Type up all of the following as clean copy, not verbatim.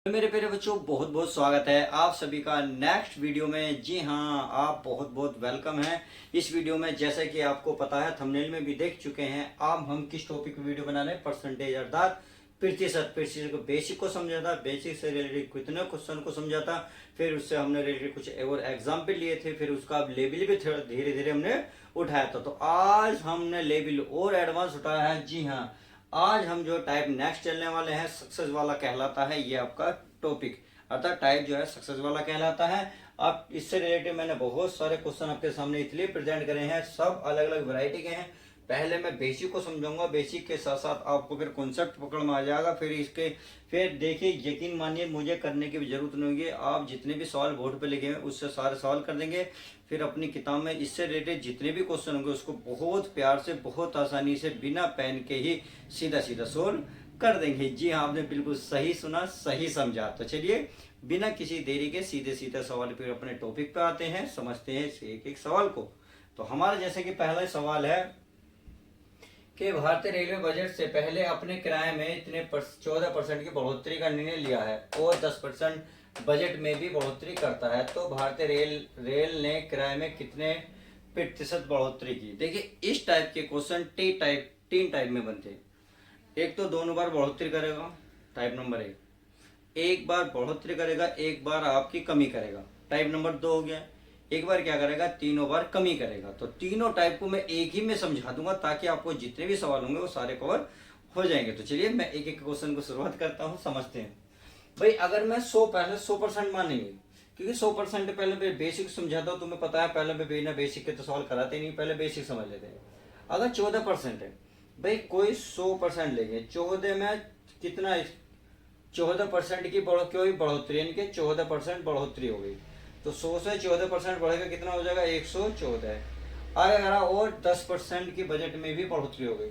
मेरे प्यारे बच्चों, बहुत बहुत स्वागत है आप सभी का नेक्स्ट वीडियो में। जी हाँ, आप बहुत बहुत वेलकम हैं इस वीडियो में। जैसे कि आपको पता है, थंबनेल में भी देख चुके हैं, अब हम किस टॉपिक पे वीडियो बना रहे हैं। परसेंटेज अर्थात प्रतिशत। प्रतिशत को बेसिक को समझा था, बेसिक से रिलेटेड कितने क्वेश्चन को समझा था, फिर उससे हमने रिलेटेड कुछ और एग्जाम्पल लिए थे, फिर उसका लेवल भी धीरे धीरे हमने उठाया था। तो आज हमने लेवल और एडवांस उठाया है। जी हाँ, आज हम जो टाइप नेक्स्ट चलने वाले हैं, सक्सेस वाला कहलाता है ये आपका टॉपिक, अर्थात टाइप जो है सक्सेस वाला कहलाता है। अब इससे रिलेटेड मैंने बहुत सारे क्वेश्चन आपके सामने इसलिए प्रेजेंट करे हैं, सब अलग अलग वैरायटी के हैं। पहले मैं बेसिक को समझाऊंगा, बेसिक के साथ साथ आपको फिर कॉन्सेप्ट पकड़ में आ जाएगा। फिर देखिए, यकीन मानिए मुझे करने की भी जरूरत नहीं होगी, आप जितने भी सवाल बोर्ड पे लिखे हैं उससे सारे सवाल कर देंगे। फिर अपनी किताब में इससे रिलेटेड जितने भी क्वेश्चन होंगे उसको बहुत प्यार से, बहुत आसानी से, बिना पेन के ही सीधा सीधा सोल्व कर देंगे। जी हाँ, आपने बिल्कुल सही सुना, सही समझा। तो चलिए बिना किसी देरी के सीधे सीधे सवाल फिर अपने टॉपिक पे आते हैं, समझते हैं इस एक एक सवाल को। तो हमारा जैसे कि पहला सवाल है कि भारतीय रेलवे बजट से पहले अपने किराए में इतने 14% की बढ़ोतरी का निर्णय लिया है और 10% बजट में भी बढ़ोतरी करता है। तो भारतीय रेल ने किराए में कितने प्रतिशत बढ़ोतरी की। देखिए, इस टाइप के क्वेश्चन तीन टाइप में बनते हैं। एक तो दोनों बार बढ़ोतरी करेगा, टाइप नंबर एक बार बढ़ोतरी करेगा, एक बार आपकी कमी करेगा, टाइप नंबर दो हो गया। एक बार क्या करेगा, तीनों बार कमी करेगा। तो तीनों टाइप को मैं एक ही में समझा दूंगा ताकि आपको जितने भी सवाल होंगे वो सारे कवर हो जाएंगे। तो चलिए मैं एक एक क्वेश्चन को शुरुआत करता हूँ, समझते हैं। भाई, अगर मैं 100% मानेंगे, क्योंकि 100% पहले मैं बेसिक समझाता हूँ, तुम्हें पता है पहले मैं बिना बेसिक के तो सवाल कराते नहीं, पहले बेसिक समझ लेते हैं। अगर 14% है, भाई कोई 100% लेंगे, 14 में कितना, 14% की कोई बढ़ोतरी, यानी कि 14% बढ़ोतरी हो गई। तो 100 से 14% बढ़ेगा, कितना हो जाएगा, 114। अगर और 10% की बजट में भी बढ़ोतरी हो गई,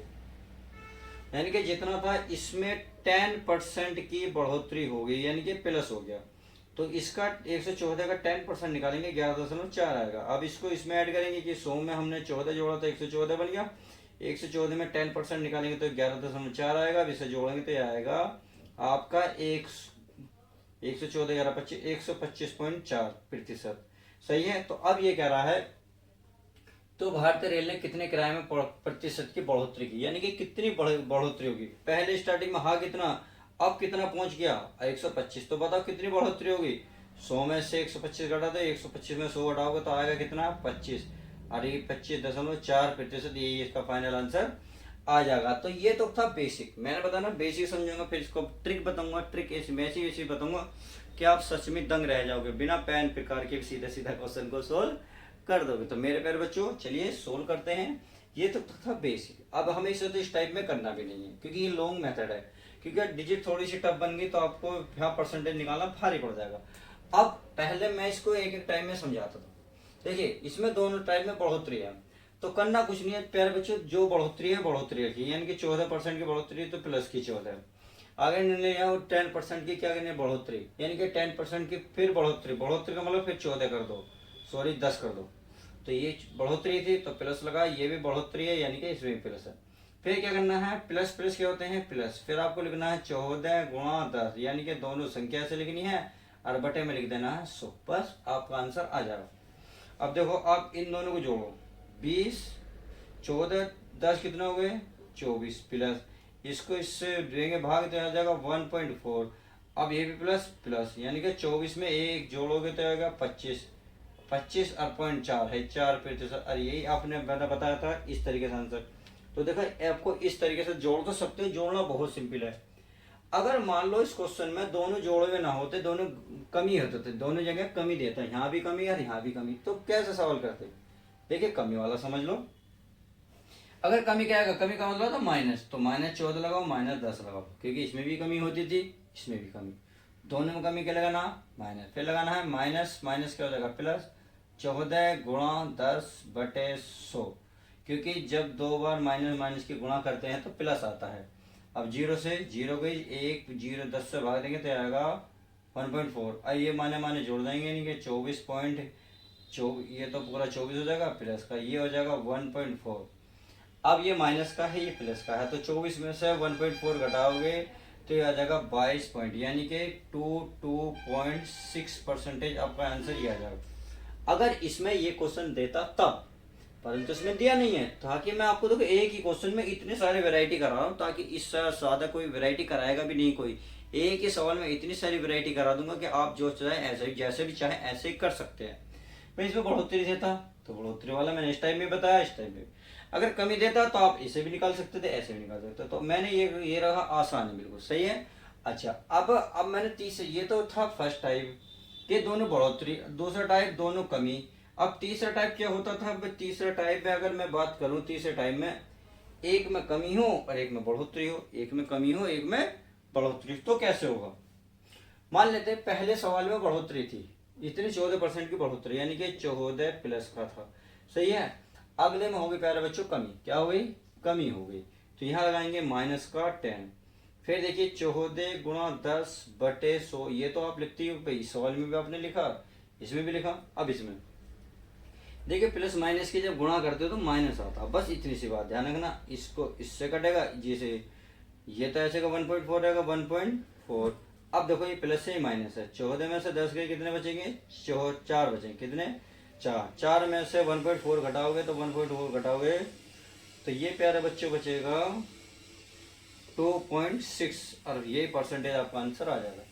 यानी कि जितना था इसमें 10% की बढ़ोतरी हो गई, यानी कि प्लस हो गया। तो इसका 114 का 10% निकालेंगे, 11.4 आएगा। अब इसको इसमें ऐड करेंगे कि 100 में हमने 14 जोड़ा तो 114 बन गया, 114 में 10% निकालेंगे तो 11.4 आएगा। अब इसे जोड़ेंगे तो यह आएगा आपका 114 11 25 125.4%। सही है। तो अब ये कह रहा है, तो भारतीय रेल ने कितने किराए में प्रतिशत की बढ़ोतरी की, यानी कि कितनी बढ़ोतरी होगी। पहले स्टार्टिंग में हाँ कितना, अब कितना पहुंच गया, 125। तो बताओ कितनी बढ़ोतरी होगी। 100 में से 125 घटा दो, 125 में 100 घटाओगे तो आएगा कितना, 25। अरे 25.4%, यही इसका फाइनल आंसर आ जाएगा। तो ये तो था बेसिक, मैंने बताना बेसिक समझूंगा, फिर इसको ट्रिक बताऊंगा। ट्रिक ऐसी बताऊंगा कि आप सच में दंग रह जाओगे, बिना पेन प्रकार के सीधा सीधा क्वेश्चन को सोल्व कर दोगे। तो मेरे प्यारे बच्चों, चलिए सोल्व करते हैं। ये तो था बेसिक। अब हमें इसे तो इस टाइप में करना भी नहीं है, क्योंकि ये लॉन्ग मेथड है, क्योंकि डिजिट थोड़ी सी टफ बन गई तो आपको यहाँ परसेंटेज निकालना भारी पड़ जाएगा। अब पहले मैं इसको एक एक टाइम में समझाता था। देखिए, इसमें दोनों टाइप में बढ़ोतरी है, तो करना कुछ नहीं है प्यारे बच्चों, जो बढ़ोतरी है बढ़ोतरी रखी, यानी कि 14% की बढ़ोतरी तो प्लस की 14। आगे निर्णय है 10% की, क्या करनी है, बढ़ोतरी, यानी कि 10% की फिर बढ़ोतरी, बढ़ोतरी का मतलब फिर 14 कर दो, सॉरी 10 कर दो। तो ये बढ़ोतरी थी तो प्लस लगा, ये भी बढ़ोतरी है यानी कि इसमें भी प्लस है। फिर क्या करना है, प्लस प्लस क्या होते हैं, प्लस। फिर आपको लिखना है 14 गुणा 10, यानी कि दोनों संख्या से लिखनी है और बटे में लिख देना है 100, बस आपका आंसर आ जाएगा। अब देखो, आप इन दोनों को जोड़ो, 20 14 10 कितना हो गए, 24, प्लस इसको इससे देंगे भाग तो आ जाएगा 1.4। अब ये भी प्लस प्लस, यानी कि 24 में एक जोड़ोगे तो आएगा 25, 25 और 0.4 है 4%। अरे यही आपने मैंने बताया था इस तरीके से आंसर। तो देखो, आपको इस तरीके से जोड़ तो सकते हो, जोड़ना बहुत सिंपल है। अगर मान लो इस क्वेश्चन में दोनों जोड़े हुए ना होते, दोनों कमी होते थे, दोनों जगह कमी देता, यहाँ भी कमी और यहाँ भी कमी, तो कैसे सवाल करते। देखिए, कमी वाला समझ लो। अगर कमी क्या आएगा, कमी का मतलब तो माइनस, तो -14 लगाओ, -10 लगाओ, क्योंकि इसमें भी कमी होती थी, इसमें भी कमी, दोनों में कमी क्या लगाना, माइनस। फिर लगाना है माइनस, माइनस क्या हो जाएगा, प्लस 14 गुणा 10 बटे 100, क्योंकि जब दो बार माइनस माइनस की गुणा करते हैं तो प्लस आता है। अब 0 से 0 गई, 1 0 10 से भाग देंगे तो आएगा 1.4। अब ये माने माने जोड़ देंगे, नहीं कि 24 ये तो पूरा 24 हो जाएगा, प्लस का ये हो जाएगा 1.4। अब ये माइनस का है, ये प्लस का है, तो 24 में से 1.4 घटाओगे तो ये आ जाएगा 22 पॉइंट, यानी कि 22.6% आपका आंसर ये आ जाएगा। अगर इसमें ये क्वेश्चन देता तब, परंतु इसमें दिया नहीं है, ताकि मैं आपको देखो एक ही क्वेश्चन में इतने सारे वैरायटी करा रहा हूँ, ताकि इससे ज्यादा कोई वैरायटी कराएगा भी नहीं कोई। एक ही सवाल में इतनी सारी वैरायटी करा दूंगा कि आप जो चाहे ऐसे जैसे भी चाहे ऐसे ही कर सकते हैं। मैं इसमें बढ़ोतरी देता तो बढ़ोतरी वाला मैंने इस टाइम में बताया, इस टाइम में अगर कमी देता तो आप इसे भी निकाल सकते थे, ऐसे भी निकाल सकते थे। तो मैंने ये रहा आसान है, बिल्कुल सही है। अच्छा, अब मैंने तीसरे, ये तो था फर्स्ट टाइप के दोनों बढ़ोतरी, दूसरा टाइप दोनों कमी। अब तीसरा टाइप क्या होता था? तीसरा टाइप में अगर मैं बात करूं, तीसरे टाइप में एक में कमी हो और एक में बढ़ोतरी हो, एक में कमी हो एक में बढ़ोतरी, तो कैसे होगा? मान लेते हैं पहले सवाल में बढ़ोतरी थी, इतनी 14% की बढ़ोतरी, यानी कि 14 प्लस का था, सही है। अगले में हो गई प्यारे बच्चों कमी, क्या हो गई? कमी हो गई। तो यहाँ लगाएंगे माइनस का 10। फिर देखिए 14 गुणा 10 बटे 100, ये तो आप लिखती हो भाई, सवाल में भी आपने लिखा, इसमें भी लिखा। अब इसमें देखिए प्लस माइनस की जब गुणा करते हो तो माइनस आता, बस इतनी सी बात ध्यान रखना। इसको इससे कटेगा, जैसे ये तो ऐसे का 1.4 रहेगा, 1.4। अब देखो ये प्लस से ही माइनस है, 14 में से 10 गए, कितने बचेंगे? 4 बचेंगे, कितने? 4। 4 में से 1.4 घटाओगे तो 1.4 घटाओगे तो ये प्यारे बच्चों बचेगा 2.6, और ये परसेंटेज आपका आंसर आ जाएगा।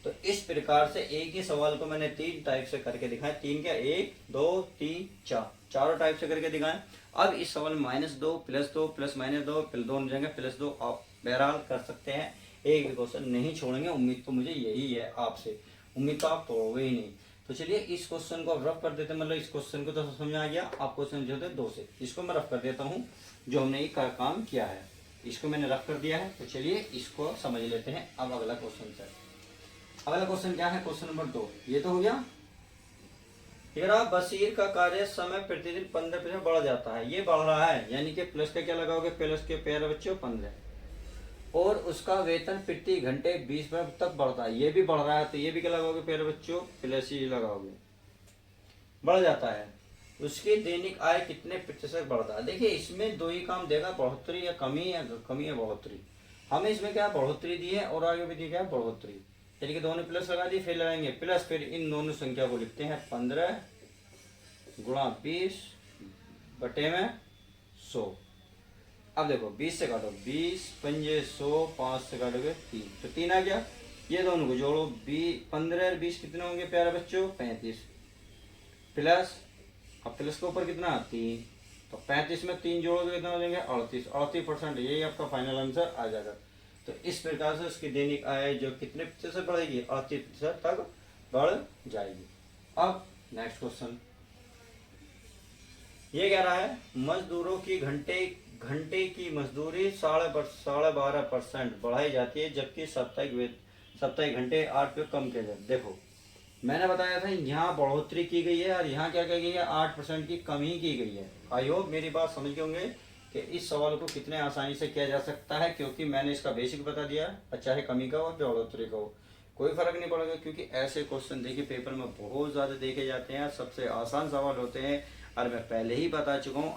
तो इस प्रकार से एक ही सवाल को मैंने 3 टाइप से करके दिखाया। 3 क्या? 1 2 3 4, चारों टाइप से करके दिखाए। अब इस सवाल में -2 +2 प्लस -2 फिर दोनों जाएंगे +2, आप बहरहाल कर सकते हैं, एक भी क्वेश्चन नहीं छोड़ेंगे। उम्मीद तो मुझे यही है आपसे, उम्मीद तो आप तोड़ोगे ही नहीं। तो चलिए इस क्वेश्चन को रफ कर देते हैं, मतलब इस क्वेश्चन को तो समझ आ गया, आपको समझोते 2 से। इसको मैं रफ कर देता हूँ, जो हमने ये काम किया है इसको मैंने रफ कर दिया है। तो चलिए इसको समझ लेते हैं। अब अगला क्वेश्चन से, अगला क्वेश्चन क्या है? क्वेश्चन नंबर 2, ये तो हो गया। तेरा बशीर का कार्य समय प्रतिदिन 15% बढ़ जाता है, ये बढ़ रहा है, यानी कि प्लस का क्या लगाओगे? प्लस के प्यारे बच्चों 15, और उसका वेतन प्रति घंटे 20 तक बढ़ता है, ये भी बढ़ रहा है, तो ये भी क्या लगाओगे प्यारे बच्चों? प्लस ही लगाओगे, बढ़ जाता है। उसकी दैनिक आय कितने प्रतिशत बढ़ता है? देखिए इसमें दो ही काम देगा, बढ़ोतरी या कमी, या कमी या बढ़ोतरी। हमें इसमें क्या बढ़ोतरी दी है और आगे भी दी क्या? बढ़ोतरी, यानी कि दोनों प्लस लगा दी, फिर लगाएंगे प्लस, फिर इन दोनों संख्या को लिखते हैं 15 गुणा 20 बटे में 100। अब देखो 20 से काटो, 20 पंजे 100, 5 से काटोगे 3, तो 3 आ गया। ये दोनों को जोड़ो, 15 और 20 कितने होंगे प्यारे बच्चों? 35, प्लस अब प्लस के ऊपर कितना? 3, तो 35 में 3 जोड़ोगे कितना हो जाएंगे? 38, 38%, यही आपका फाइनल आंसर आ जाएगा। तो इस प्रकार से उसकी दैनिक आय जो कितने प्रतिशत बढ़ेगी? 38% तक बढ़ जाएगी। अब नेक्स्ट क्वेश्चन ये कह रहा है, मजदूरों की घंटे की मजदूरी 12.5% बढ़ाई जाती है, जबकि साप्ताहिक घंटे 8 पे कम किया जाता है। देखो मैंने बताया था यहाँ बढ़ोतरी की गई है और यहाँ क्या की गई है? 8% की कमी की गई है। आई होप मेरी बात समझ गए होंगे कि इस सवाल को कितने आसानी से किया जा सकता है, क्योंकि मैंने इसका बेसिक बता दिया है, चाहे कमी का हो चाहे बढ़ोतरी का हो, कोई फर्क नहीं पड़ेगा। क्योंकि ऐसे क्वेश्चन देखिए पेपर में बहुत ज़्यादा देखे जाते हैं, सबसे आसान सवाल होते हैं, और मैं पहले ही बता चुका हूँ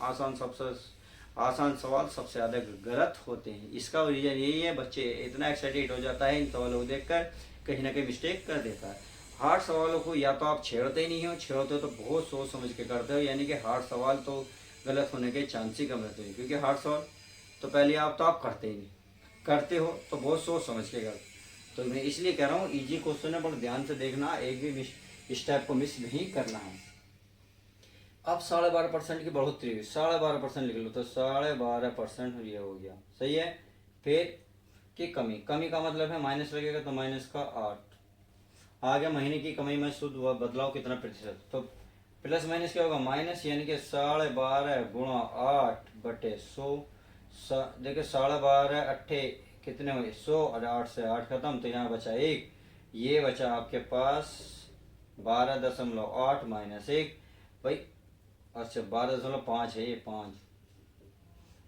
आसान सवाल सबसे ज़्यादा गलत होते हैं। इसका रीज़न यही है, बच्चे इतना एक्साइटेड हो जाता है इन सवालों को देखकर, कहीं ना कहीं मिस्टेक कर देता है। हार्ड सवालों को या तो आप छेड़ते ही नहीं हो, छेड़ते हो तो बहुत सोच समझ के करते हो, यानी कि हार्ड सवाल तो गलत होने के चांस ही कम रहते हैं। क्योंकि हार्ड सवाल तो पहले आप करते ही नहीं, करते हो तो बहुत सोच समझ के करते। तो मैं इसलिए कह रहा हूँ इजी क्वेश्चन है, बड़ा ध्यान से देखना, एक भी स्टेप को मिस नहीं करना है। अब 12.5% की बढ़ोतरी हुई, 12.5% लिख लो, तो 12.5% ये हो गया, सही है। फिर की कमी, कमी का मतलब है माइनस लगेगा, तो माइनस का 8 आ गया। महीने की कमाई में शुद्ध बदलाव कितना प्रतिशत? तो प्लस माइनस क्या होगा? माइनस, यानी कि 12.5 गुणा 8 बटे 100। देखिए 12.5 अट्ठे कितने हुए? 100, और 8 से 8 खत्म, तो यहाँ बचा 1, ये बचा आपके पास 12.8 माइनस 1 भाई, अच्छा 12.5 है ये 5।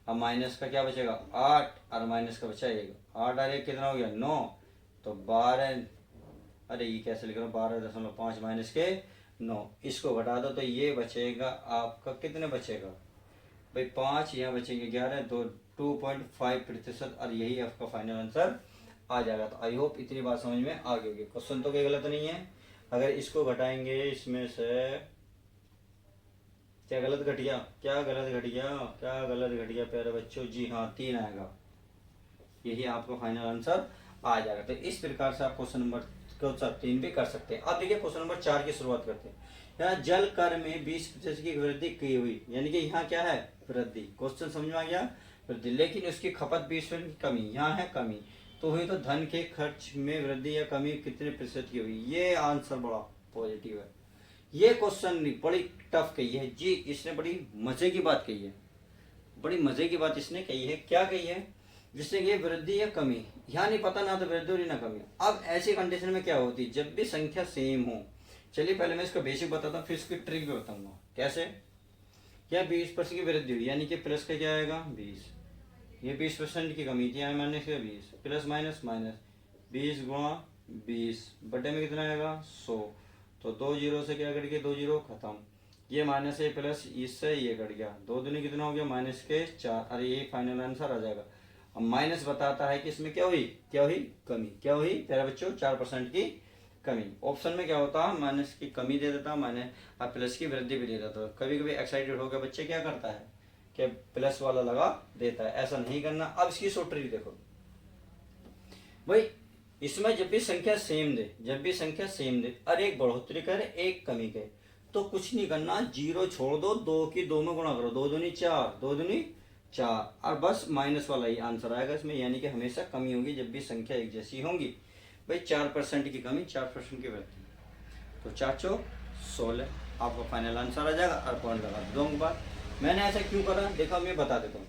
अब माइनस का क्या बचेगा? 8, और माइनस का बचा 1, 8 और 1 कितना हो गया? 9, तो 12, अरे ये कैसे लिख रहा हूँ? 12.5 माइनस के 9, इसको घटा दो तो ये बचेगा आपका, कितने बचेगा भाई? 5, यहाँ बचेंगे 11, तो 2.5%, और यही आपका फाइनल आंसर आ जाएगा। तो आई होप इतनी बात समझ में आ गई होगी। क्वेश्चन तो कोई गलत नहीं है। अगर इसको घटाएंगे इसमें से, क्या गलत घट गया, क्या गलत घट गया, क्या गलत घट गया प्यारे बच्चों? जी हाँ, 3 आएगा। यही आपका फाइनल आंसर आ जाएगा। तो इस प्रकार से आप क्वेश्चन नंबर 3 भी कर सकते हैं। अब देखिए क्वेश्चन नंबर 4 की शुरुआत करते हैं। यहाँ जल कर में 20% की वृद्धि की हुई, यानी कि यहाँ क्या है? वृद्धि। क्वेश्चन समझ में आ गया? वृद्धि, लेकिन उसकी खपत 20% की कमी, यहाँ है कमी। तो हुई तो धन के खर्च में वृद्धि या कमी कितने प्रतिशत की हुई? ये आंसर बड़ा पॉजिटिव है। ये क्वेश्चन बड़ी टफ कही है जी, इसने बड़ी मजे की बात कही है। बड़ी मजे की बात इसने कही है। क्या कही है? जिससे कि वृद्धि या कमी, यहाँ नहीं पता ना तो वृद्धि हो रही ना कमी। अब ऐसी कंडीशन में क्या होती है? जब भी संख्या सेम हो, चलिए पहले मैं इसका बेसिक बताता हूँ, फिर इसकी ट्रिक भी बताऊंगा कैसे। क्या 20% की वृद्धि हुई, यानी कि प्लस का क्या आएगा? 20। ये 20% की कमी थी, माइनस का 20, प्लस माइनस माइनस 20 गुणा 20 बटे में कितना आएगा? 100। तो 2 जीरो से क्या कट गया? 2 जीरो खत्म। ये माइनस है प्लस, इससे ये कट गया, 2 दूनी कितना हो गया? माइनस के 4। अरे ये फाइनल आंसर आ जाएगा। अब माइनस बताता है कि इसमें क्या हुई? क्या हुई? कमी। क्या हुई प्यारे बच्चों? 4% की कमी। ऑप्शन में क्या होता है? माइनस की कमी दे देता, माइनस और प्लस की वृद्धि भी दे देता। कभी कभी एक्साइटेड होकर बच्चे क्या करता है कि प्लस वाला लगा देता है, ऐसा नहीं करना। अब इसकी शॉर्ट ट्रिक देखो भाई, इसमें जब भी संख्या सेम दे, जब भी संख्या सेम दे और एक बढ़ोतरी करे एक कमी करे, तो कुछ नहीं करना, जीरो छोड़ दो, 2 की 2 में गुणा करो, 2 दूनी 4, 2 दूनी 4, और बस माइनस वाला ही आंसर आएगा इसमें। यानी कि हमेशा कमी होगी जब भी संख्या एक जैसी होंगी। भाई 4% की कमी, 4% की वृद्धि, तो 4 चौक 16 आपका फाइनल आंसर आ जाएगा। और पॉइंट लगा दूंगा। बात मैंने ऐसा क्यों करा देखो, मैं बता देता हूँ।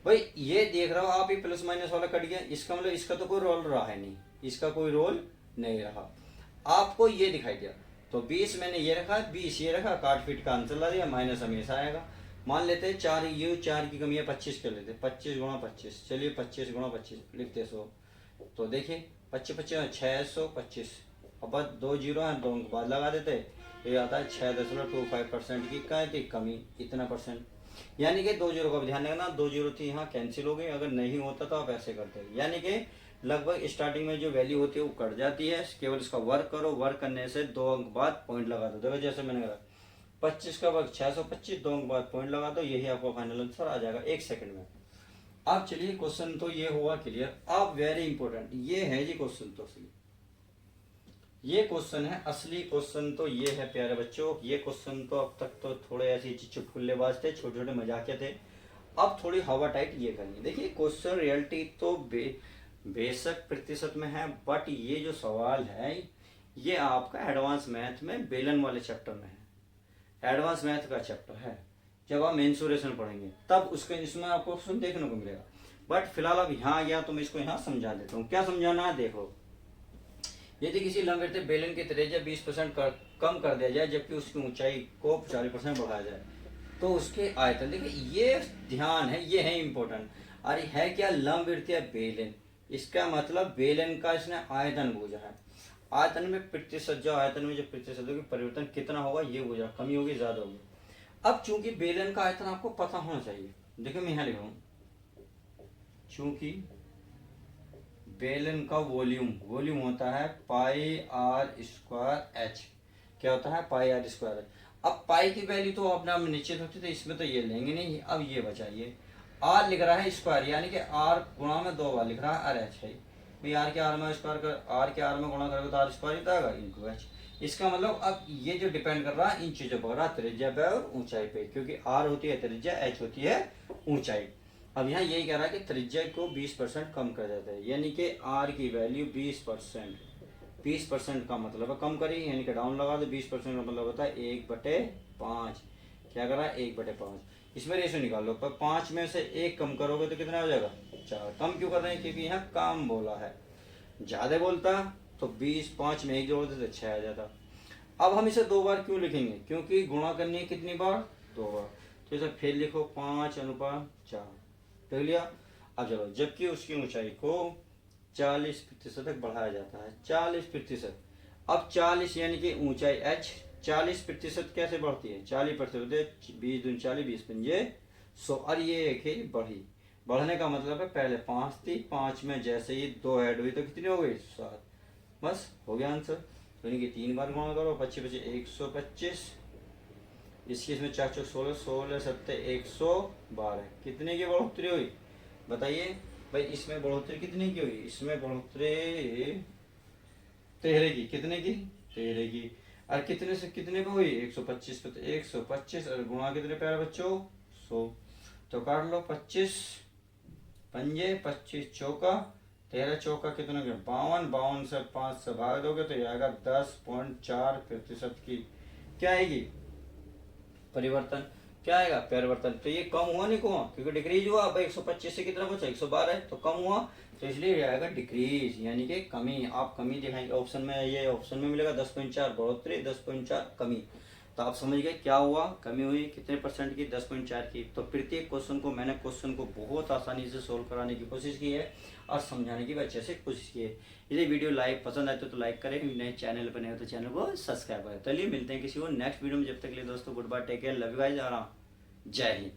भाई ये देख रहा हो आप, ये प्लस माइनस वाला कट गया, इसका मतलब इसका तो कोई रोल रहा है नहीं, इसका कोई रोल नहीं रहा। आपको ये दिखाई दिया तो 20 मैंने ये रखा, 20 ये रखा, काट पीट का आंसर ला दिया, माइनस हमेशा आएगा। मान लेते हैं 4, ये 4 की कमी है 25 कर लेते, 25 गुणा 25, चलिए 25 गुणा 25 लिखते 100। तो देखिए 25 25 625। अब बस 2 जीरो है, 2 अंक बाद लगा देते, ये आता है 6.25% की क्या थी? कमी, इतना परसेंट। यानी कि 2 जीरो का भी ध्यान रखना, 2 जीरो थी यहाँ कैंसिल हो गई, अगर नहीं होता तो आप ऐसे करते। यानी कि लगभग स्टार्टिंग में जो वैल्यू होती है वो कट जाती है, केवल इसका वर्क करो, वर्क करने से 2 अंक बाद पॉइंट लगा दो। देखो जैसे मैंने कहा 25 का वर्ग 625, 2 अंक बाद पॉइंट लगा दो, यही आपका फाइनल आंसर आ जाएगा 1 सेकंड में। अब चलिए क्वेश्चन तो ये हुआ क्लियर। अब वेरी इंपॉर्टेंट ये है जी क्वेश्चन, तो असली ये क्वेश्चन है, असली क्वेश्चन तो ये है प्यारे बच्चों। ये क्वेश्चन तो अब तक तो थोड़े ऐसे चुटकुल्लेबाज थे, छोटे छोटे मजाकिया थे, अब थोड़ी हवा टाइट ये करेंगे। देखिए क्वेश्चन रियलिटी तो बेशक प्रतिशत में है, बट ये जो सवाल है ये आपका एडवांस मैथ में बेलन वाले चैप्टर में है। एडवांस मैथ का चैप्टर है, जब आप मेंसुरेशन पढ़ेंगे तब उसके इसमें आपको क्वेश्चन देखने को मिलेगा। बट फिलहाल अब यहाँ आ गया तो मैं इसको यहाँ समझा देता हूँ। क्या समझाना है देखो, यदि किसी लंबवृत्तीय बेलन की त्रिज्या 20% कम कर दिया जाए जबकि उसकी ऊंचाई को 40% बढ़ाया जाए तो उसके आयतन, देखिए ये ध्यान है, ये है इंपॉर्टेंट। अरे है क्या? लंबवृत्तीय बेलन, इसका मतलब बेलन का इसने आयतन पूछा है। आयतन में प्रतिशत, जो आयतन में जो प्रतिशत होगी परिवर्तन कितना होगा ये पूछा, कमी होगी ज्यादा होगी। अब चूंकि बेलन का आयतन आपको पता होना चाहिए, देखो मैं यहाँ लिख रहा हूँ, चूंकि बेलन का वॉल्यूम होता है पाई आर स्क्वायर एच। क्या होता है? पाई आर स्क्वायर एच। अब पाई की वैल्यू तो अपने आप निश्चित होती है, तो इसमें तो ये लेंगे नहीं। अब ये बचाइए, आर लिख रहा है स्क्वायर, यानी कि आर गुणा में 2 बार लिख रहा है, आर एच है भाई, आर के आर में स्क्वायर कर, आर के आर में गुणा करोगे तो आर स्क्वायर ही आएगा इनटू एच। इसका मतलब अब ये जो डिपेंड कर रहा है इन चीजों पर, त्रिज्या पे और ऊंचाई पे, क्योंकि आर होती है त्रिज्या, एच होती है ऊंचाई। अब यहाँ यही कह रहा है कि त्रिज्या को 20% कम कर देता है, यानी कि आर की वैल्यू 20%। 20% का मतलब है कम करी, यानी कि डाउन लगा दो। 20% का मतलब होता है 1/5। क्या करा? 1/5। इसमें रेशो निकाल लो, पर 5 में से 1 कम करोगे तो कितना हो जाएगा? 4। कम क्यों कर रहे हैं? क्योंकि यहाँ कम बोला है। ज्यादा बोलता तो 20, 5 में 1 जोड़ देते 6 आ जाता। अब हम इसे 2 बार क्यों लिखेंगे? क्योंकि गुणा करनी है कितनी बार? 2 बार। तो इसे फिर लिखो 5/4, देख लिया। अब चलो, जबकि उसकी ऊंचाई को 40% तक बढ़ाया जाता है, 40%। अब 40 यानी कि ऊंचाई h, 40% कैसे बढ़ती है? 40%, 20 दूनी 40, 20 पंजे 100, और ये एक है बढ़ी, बढ़ने का मतलब है पहले 5 थी, 5 में जैसे ही 2 ऐड हुई तो कितनी हो गई 7। बस हो गया आंसर। तो इनकी 3 बार गुणा करो, 25 25 125, इसकी इसमें 4 चौक 16, 16 सत्ते 112, कितने की बढ़ोतरी हुई बताइए भाई। इसमें बढ़ोतरी कितने की हुई, इसमें बढ़ोतरी 13 की, कितने की 13 की। और कितने से कितने पे हुई 125 पे, 125 और गुणा कितने प्यारे बच्चों 100। तो काट लो 25 पंजे, 25 चौका 13 चौका कितना के 52, 52 से 5 से भाग दोगे तो ये आएगा 10.4% की क्या आएगी परिवर्तन, क्या आएगा परिवर्तन। तो ये कम हुआ नहीं हुआ, क्योंकि डिक्रीज हुआ। अब 125 से कितना बचा 112 है, तो कम हुआ, तो इसलिए ये आएगा डिक्रीज, यानी कि कमी। आप कमी दिखाएंगे ऑप्शन में, ये ऑप्शन में मिलेगा 10.4 बढ़ोतरी, 10.4 कमी। तो आप समझ गए क्या हुआ, कमी हुई कितने परसेंट की 10.4 की। तो प्रत्येक क्वेश्चन को मैंने क्वेश्चन को बहुत आसानी से सोल्व कराने की कोशिश की है और समझाने की भी अच्छे से कोशिश की है। यदि वीडियो पसंद आए तो लाइक करें, नए चैनल पर नए हो तो चैनल को सब्सक्राइब करें। चलिए मिलते हैं किसी और नेक्स्ट वीडियो में, जब तक के लिए दोस्तों goodbye, take care, love you guys, जय हिंद।